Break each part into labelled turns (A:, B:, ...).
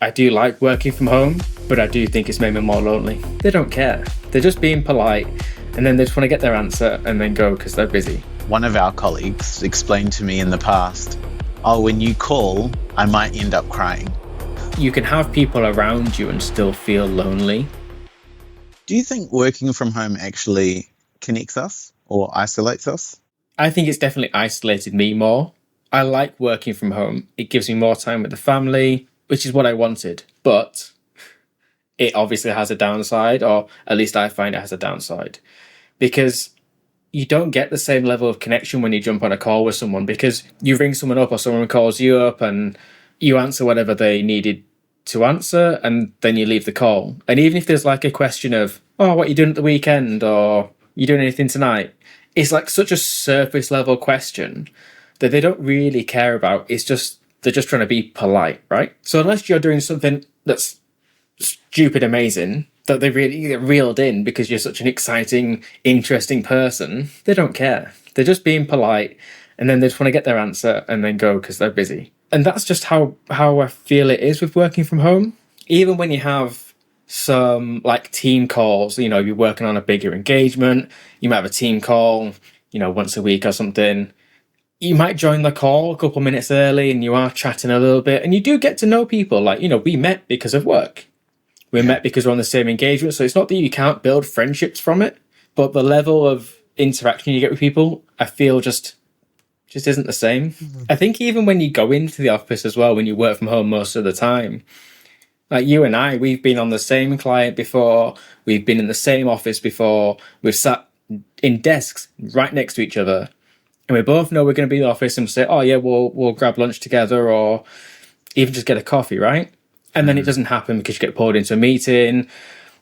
A: I do like working from home, but I do think it's made me more lonely. They don't care. They're just being polite, and then they just want to get their answer and then go because they're busy.
B: One of our colleagues explained to me in the past, oh, when you call, I might end up crying.
A: You can have people around you and still feel lonely.
B: Do you think working from home actually connects us or isolates us?
A: I think it's definitely isolated me more. I like working from home. It gives me more time with the family, which is what I wanted. But it obviously has a downside, or at least I find it has a downside, because you don't get the same level of connection when you jump on a call with someone, because you ring someone up or someone calls you up and you answer whatever they needed to answer, and then you leave the call. And even if there's like a question of, oh, what are you doing at the weekend, or you doing anything tonight? It's like such a surface level question that they don't really care about. It's just, they're just trying to be polite, right? So unless you're doing something that's stupid amazing that they really get reeled in because you're such an exciting, interesting person, they don't care. They're just being polite, and then they just want to get their answer and then go because they're busy. And that's just how I feel it is with working from home. Even when you have some like team calls, you know, you're working on a bigger engagement, you might have a team call, you know, once a week or something. You might join the call a couple minutes early and you are chatting a little bit, and you do get to know people. Like, you know, we met because of work. We met because we're on the same engagement. So it's not that you can't build friendships from it, but the level of interaction you get with people, I feel just isn't the same. Mm-hmm. I think even when you go into the office as well, when you work from home most of the time, like you and I, we've been on the same client before, we've been in the same office before, we've sat in desks right next to each other, and we both know we're going to be in the office and say, oh yeah, we'll grab lunch together, or even just get a coffee, right? And then it doesn't happen because you get pulled into a meeting,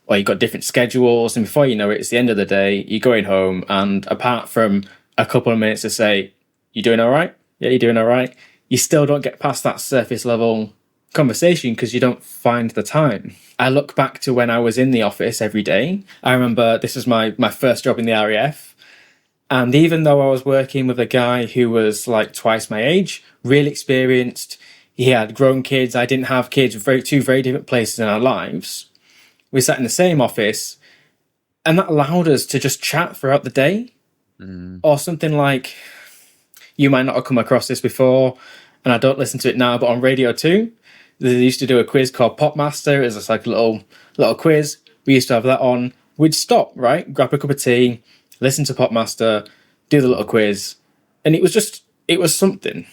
A: or you've got different schedules, and before you know it, it's the end of the day, you're going home, and apart from a couple of minutes to say, you doing all right? Yeah, you're doing all right. You still don't get past that surface level conversation because you don't find the time. I look back to when I was in the office every day. I remember this was my first job in the RAF. And even though I was working with a guy who was like twice my age, really experienced, he had grown kids, I didn't have kids, two very different places in our lives. We sat in the same office, and that allowed us to just chat throughout the day. Or something like, you might not have come across this before, and I don't listen to it now, but on Radio 2, they used to do a quiz called Popmaster. It was just like a little quiz. We used to have that on. We'd stop, right? Grab a cup of tea, listen to Popmaster, do the little quiz. And it was something,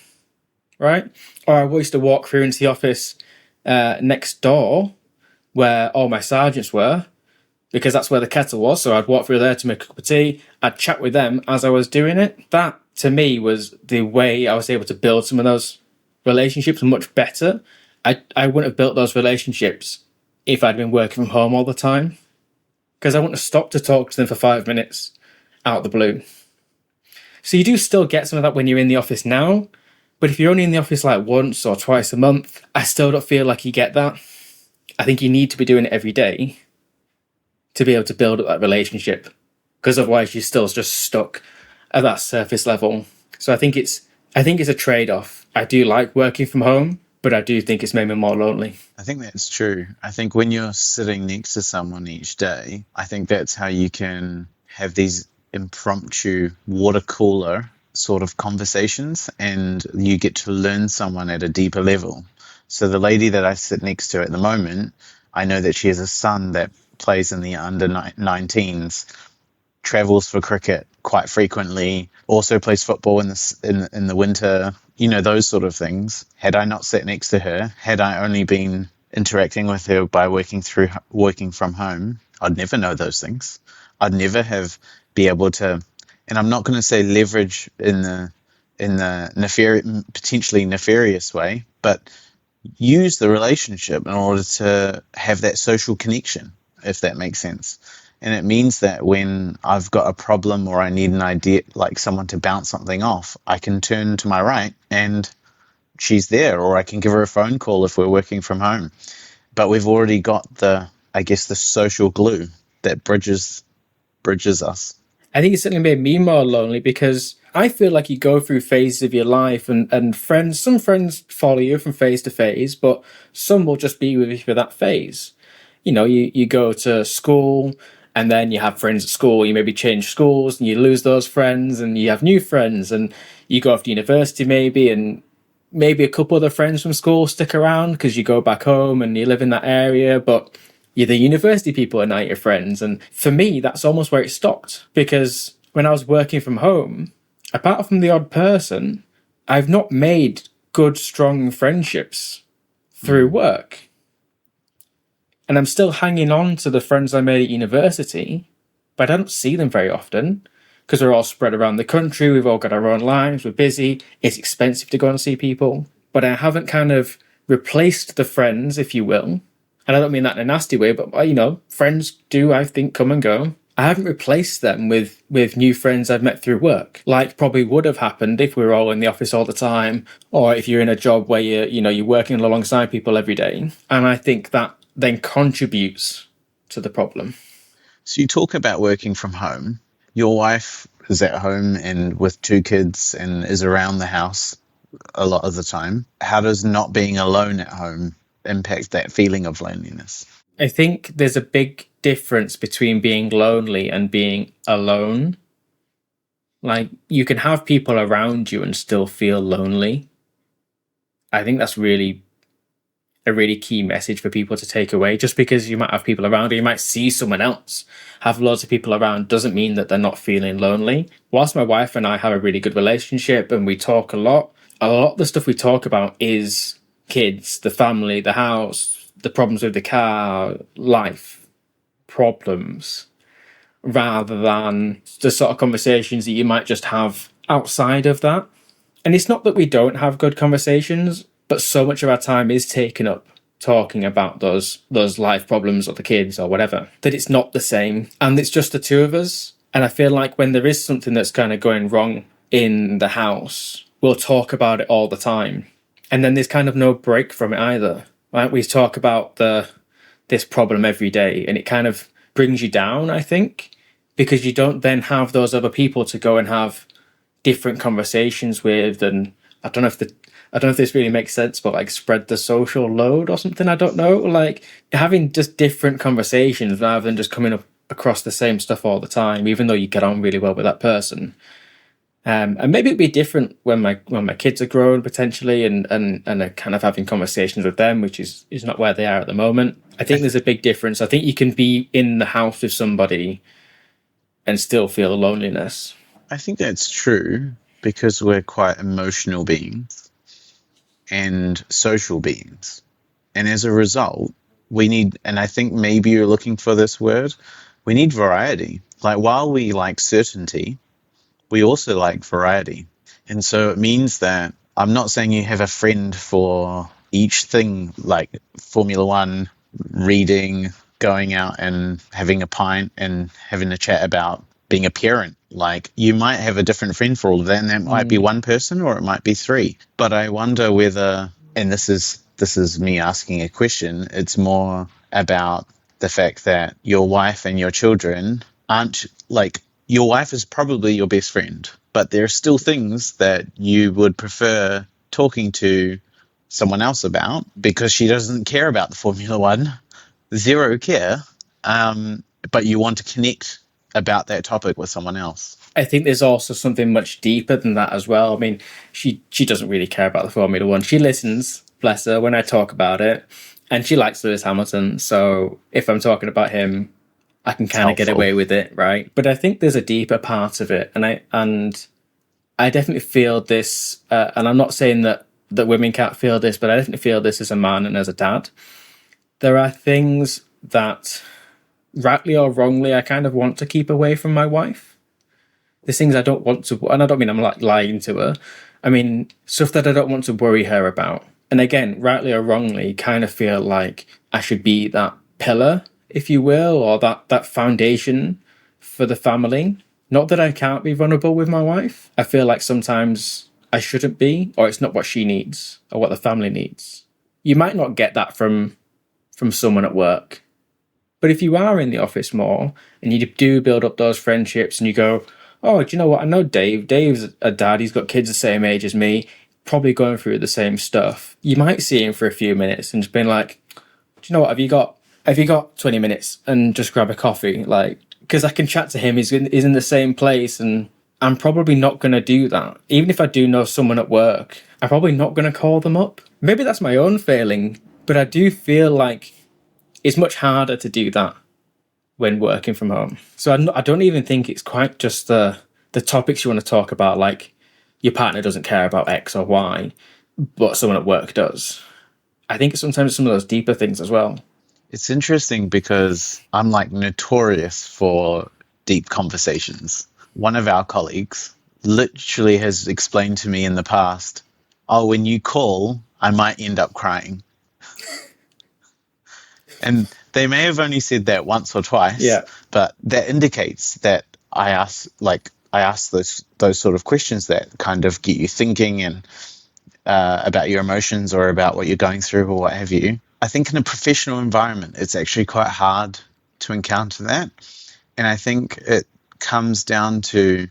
A: right? Or I used to walk through into the office next door where all my sergeants were, because that's where the kettle was. So I'd walk through there to make a cup of tea. I'd chat with them as I was doing it. That, to me, was the way I was able to build some of those relationships much better. I wouldn't have built those relationships if I'd been working from home all the time, because I wouldn't have stopped to talk to them for 5 minutes out of the blue. So you do still get some of that when you're in the office now, but if you're only in the office like once or twice a month, I still don't feel like you get that. I think you need to be doing it every day to be able to build up that relationship, because otherwise you're still just stuck at that surface level. So I think it's a trade-off. I do like working from home, but I do think it's made me more lonely.
B: I think that's true. I think when you're sitting next to someone each day, I think that's how you can have these impromptu water cooler sort of conversations, and you get to learn someone at a deeper level. So the lady that I sit next to at the moment, I know that she has a son that plays in the under 19s, travels for cricket quite frequently, also plays football in the winter, you know, those sort of things. Had I not sat next to her, had I only been interacting with her by working from home, I'd never know those things. I'd never have be able to, and I'm not going to say leverage in the potentially nefarious way, but use the relationship in order to have that social connection, if that makes sense. And it means that when I've got a problem or I need an idea, like someone to bounce something off, I can turn to my right and she's there, or I can give her a phone call if we're working from home. But we've already got the social glue that bridges us.
A: I think it's certainly made me more lonely, because I feel like you go through phases of your life, and friends, some friends follow you from phase to phase, but some will just be with you for that phase. You go to school, and then you have friends at school. You maybe change schools and you lose those friends, and you have new friends, and you go off to university maybe, and maybe a couple of the friends from school stick around because you go back home and you live in that area, but you're the university people are now your friends. And for me, that's almost where it stopped, because when I was working from home, apart from the odd person, I've not made good, strong friendships through work. And I'm still hanging on to the friends I made at university, but I don't see them very often because we're all spread around the country. We've all got our own lives. We're busy. It's expensive to go and see people. But I haven't kind of replaced the friends, if you will. And I don't mean that in a nasty way, but, friends do, I think, come and go. I haven't replaced them with new friends I've met through work, like probably would have happened if we were all in the office all the time, or if you're in a job where you're working alongside people every day. And I think that then contributes to the problem.
B: So you talk about working from home. Your wife is at home and with 2 kids and is around the house a lot of the time. How does not being alone at home impact that feeling of loneliness?
A: I think there's a big difference between being lonely and being alone. Like, you can have people around you and still feel lonely. I think that's really a really key message for people to take away. Just because you might have people around, or you might see someone else have loads of people around, doesn't mean that they're not feeling lonely. Whilst my wife and I have a really good relationship and we talk a lot of the stuff we talk about is kids, the family, the house, the problems with the car, life problems, rather than the sort of conversations that you might just have outside of that. And it's not that we don't have good conversations, but so much of our time is taken up talking about those life problems or the kids or whatever, that it's not the same. And it's just the two of us. And I feel like when there is something that's kind of going wrong in the house, we'll talk about it all the time. And then there's kind of no break from it either. Right? We talk about this problem every day, and it kind of brings you down, I think, because you don't then have those other people to go and have different conversations with. And I don't know if this really makes sense, but like spread the social load or something. I don't know, like having just different conversations rather than just coming up across the same stuff all the time, even though you get on really well with that person. And maybe it'd be different when my kids are grown potentially, and are kind of having conversations with them, which is not where they are at the moment. I think there's a big difference. I think you can be in the house with somebody and still feel loneliness.
B: I think that's true because we're quite emotional beings and social beings. And as a result, we need, and I think maybe you're looking for this word, we need variety. Like, while we like certainty, we also like variety. And so it means that I'm not saying you have a friend for each thing, like Formula One, reading, going out and having a pint and having a chat about being a parent. Like, you might have a different friend for all of that, and that might be one person or it might be 3. But I wonder whether, and this is me asking a question, it's more about the fact that your wife and your children aren't, like, your wife is probably your best friend, but there are still things that you would prefer talking to someone else about because she doesn't care about the Formula One, zero care, but you want to connect about that topic with someone else.
A: I think there's also something much deeper than that as well. I mean, she doesn't really care about the Formula One. She listens, bless her, when I talk about it, and she likes Lewis Hamilton. So if I'm talking about him, I can kind of get away with it, right? But I think there's a deeper part of it, and I definitely feel this. And I'm not saying that women can't feel this, but I definitely feel this as a man and as a dad. There are things that, rightly or wrongly, I kind of want to keep away from my wife. There's things I don't want to, and I don't mean I'm like lying to her. I mean, stuff that I don't want to worry her about. And again, rightly or wrongly, kind of feel like I should be that pillar, if you will, or that foundation for the family. Not that I can't be vulnerable with my wife. I feel like sometimes I shouldn't be, or it's not what she needs or what the family needs. You might not get that from someone at work. But if you are in the office more and you do build up those friendships and you go, oh, do you know what? I know Dave. Dave's a dad. He's got kids the same age as me, probably going through the same stuff. You might see him for a few minutes and just being like, do you know what? Have you got 20 minutes and just grab a coffee? Like, because I can chat to him. He's in the same place, and I'm probably not going to do that. Even if I do know someone at work, I'm probably not going to call them up. Maybe that's my own failing, but I do feel like it's much harder to do that when working from home. So I don't even think it's quite just the topics you want to talk about, like your partner doesn't care about X or Y, but someone at work does. I think it's sometimes some of those deeper things as well.
B: It's interesting because I'm like notorious for deep conversations. One of our colleagues literally has explained to me in the past, oh, when you call, I might end up crying. And they may have only said that once or twice,
A: Yeah.
B: but that indicates that I ask those sort of questions that kind of get you thinking and about your emotions or about what you're going through or what have you. I think in a professional environment, it's actually quite hard to encounter that. And I think it comes down to,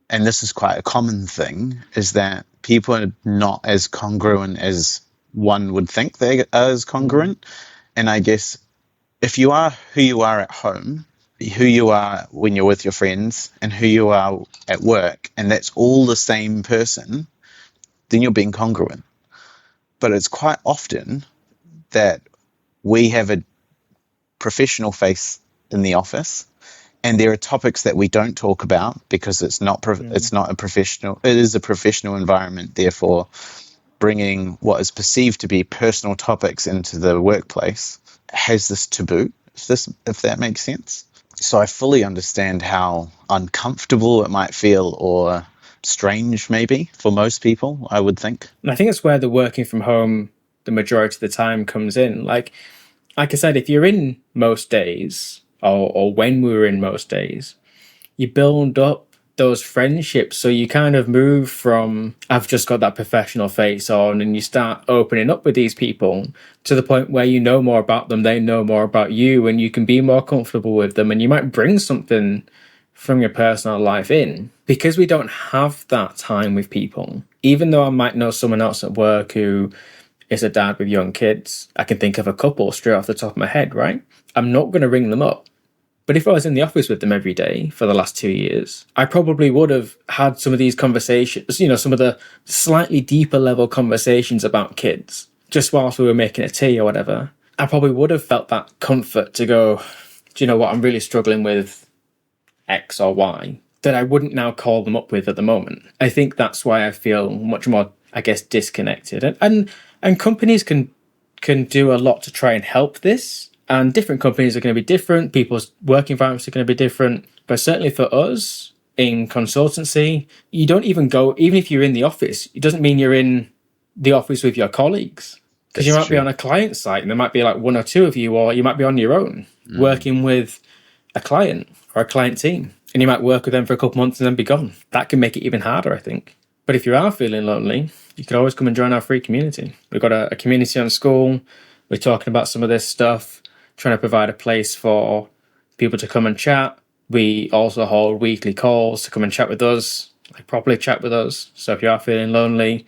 B: and this is quite a common thing, is that people are not as congruent as one would think they are as congruent. And I guess if you are who you are at home, who you are when you're with your friends, and who you are at work, and that's all the same person, then you're being congruent. But it's quite often that we have a professional face in the office, and there are topics that we don't talk about because it's not a professional. It is a professional environment. Therefore, bringing what is perceived to be personal topics into the workplace has this taboo. If that makes sense. So I fully understand how uncomfortable it might feel, or strange maybe for most people, I would think.
A: And I think that's where the working from home the majority of the time comes in. Like I said, if you're in most days, or when we were in most days, you build up those friendships. So you kind of move from, I've just got that professional face on, and you start opening up with these people to the point where you know more about them, they know more about you, and you can be more comfortable with them, and you might bring something from your personal life in. Because we don't have that time with people, even though I might know someone else at work who is a dad with young kids, I can think of a couple straight off the top of my head, right? I'm not going to ring them up. But if I was in the office with them every day for the last 2 years, I probably would have had some of these conversations, some of the slightly deeper level conversations about kids, just whilst we were making a tea or whatever. I probably would have felt that comfort to go, do you know what, I'm really struggling with X or Y, that I wouldn't now call them up with at the moment. I think that's why I feel much more, I guess, disconnected. And companies can do a lot to try and help this. And different companies are going to be different. People's work environments are going to be different. But certainly for us in consultancy, you don't even go, even if you're in the office, it doesn't mean you're in the office with your colleagues. Because you might be on a client site and there might be like one or two of you, or you might be on your own working with a client or a client team. And you might work with them for a couple months and then be gone. That can make it even harder, I think. But if you are feeling lonely, you can always come and join our free community. We've got a community on school. We're talking about some of this stuff, trying to provide a place for people to come and chat. We also hold weekly calls to come and chat with us, like properly chat with us. So if you are feeling lonely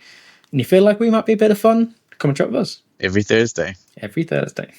A: and you feel like we might be a bit of fun, come and chat with us.
B: Every Thursday.
A: Every Thursday.